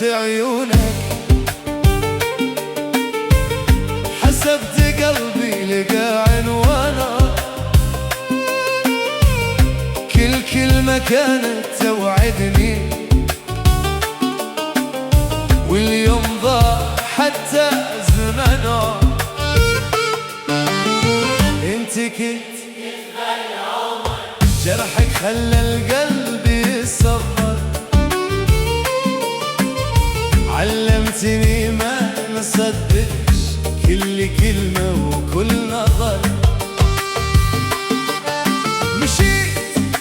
عيونك، حسبت قلبي لقى عنوانك، كل كلمة كانت توعدني، واليوم ضاع حتى زمنه. انت كنت جرحك خلى القلب يصبر، علمتني ما نصدقش كل كلمة وكل نظر. مشيت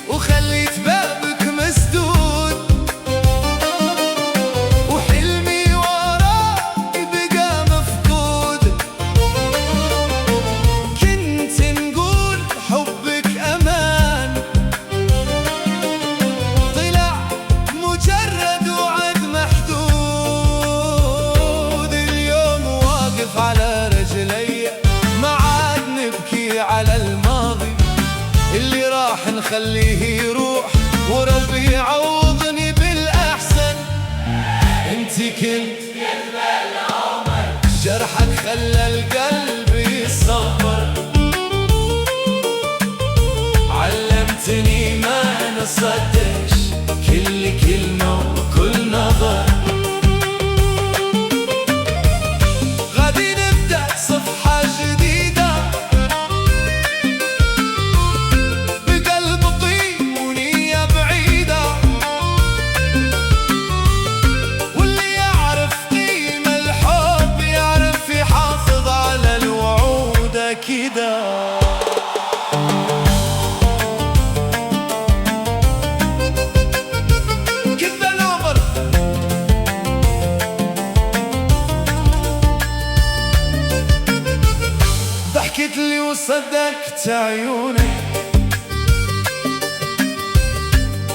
وخليت بابك مسدود، وحلمي وراك بقى مفقود. كنت نقول حبك أمان، طلع مجرد وعد محدود. اليوم واقف على رجلي، ما عاد نبكي على الماضي اللي راح نخليه يروح، وربي يعوضني بالأحسن. انت كنت كذبة العمر، جرحك خلى القلب يصبر، علمتني ما نصدقش كل كلمة وكل نظر. غادي نبدأ صفحة جديدة، بقلب طيب ونية بعيدة، واللي يعرف قيمة الحب يعرف يحافظ على الوعود أكيدا. ضحكت لي وصدقت عيونك،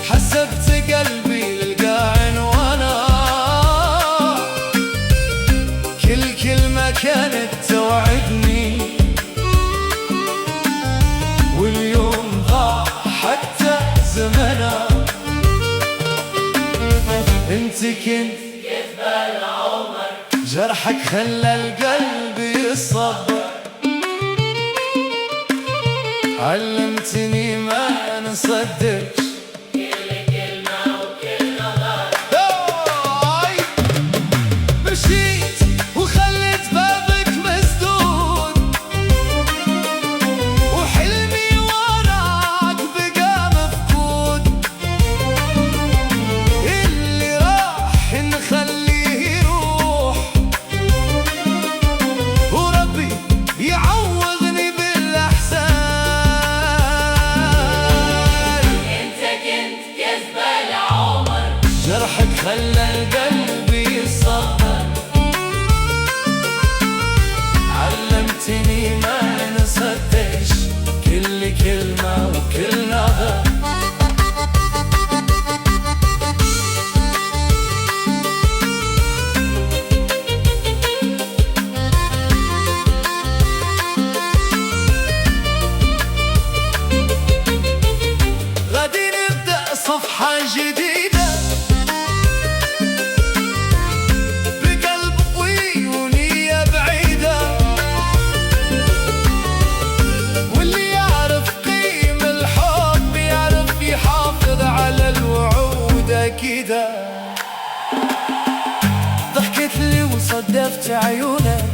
حسبت قلبي لقى عنوانك، كل كلمة كانت توعدني، واليوم ضاع حتى زمنه. انت كنت كذبة العمر، جرحك خلى القلب يصبر، علمتني ما نصدقش كل كلمة وكل نظر. مشيت وخليت بابك مسدود، وحلمي وراك بقى مفقود. اللي راح نخليه يروح، وربي يعوضني بالأحسن. جرحك خلى القلب يصبر، علمتني ما نصدقش كل كلمة وكل نظر. غادي نبدأ صفحة جديدة، كده. ضحكت لي وصدقت عيونك،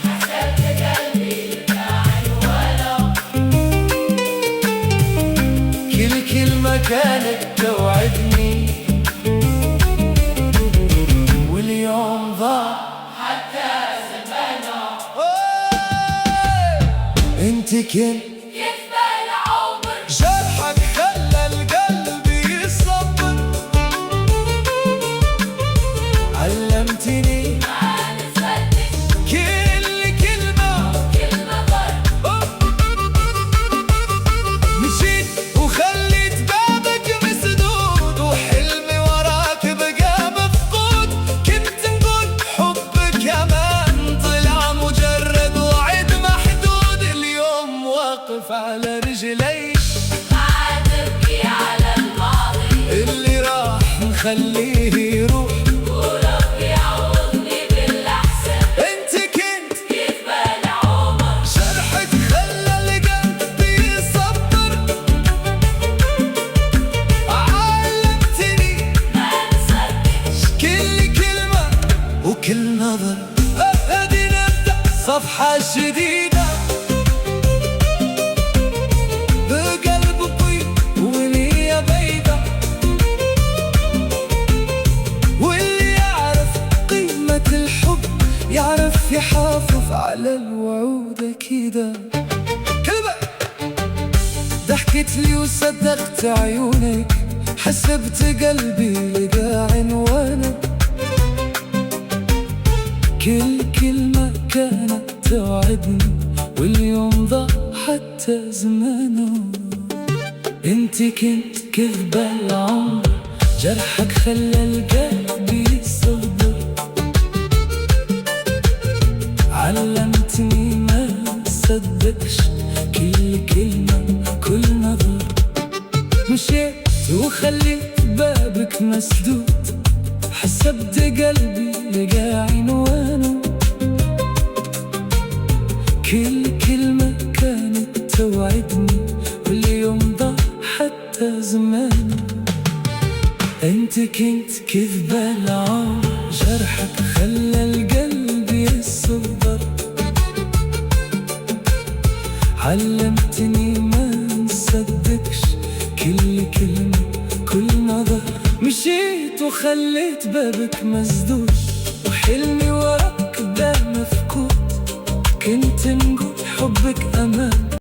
حسبت قلبي لقى عنوانك، كل كلمة كانت توعدني، واليوم ضاع حتى زمنه. انت كنت كذبة العمر، جرحك خلى القلب يصبر، علمتني ما نصدقش كل كلمة وكل نظر. مشيت وخليت بابك مسدود، وحلمي وراك بقى مفقود. كنت نقول حبك أمان، طلع مجرد وعد محدود. اليوم واقف على رجلي، ما عاد ابكي على الماضي اللي راح نخليه يروح، وربي صفحة جديدة بقلب طيب ونية بيضة، واللي يعرف قيمة الحب يعرف يحافظ على الوعود أكيدة. ضحكت لي وصدقت عيونك، حسبت قلبي لقى عنوانك، كل كلمة كانت توعدني واليوم ضاع حتى زمانه. انت كنت كذبة العمر، جرحك خلى القلب يصدر، علمتني ما صدقش كل كلمة كل نظر. مشيت وخليت بابك مسدود، حسبت قلبي لقى عنوانه، كل كلمة كانت توعدني واليوم ضاع حتى زمانه. انت كنت كذبة العمر، جرحك خلى القلب يصبر، علمتني ما نصدقش كل كلمة كل نظر. مشيت وخليت بابك مسدود، وحلمي وراك ده مفقود، كنت نقول حبك أمان.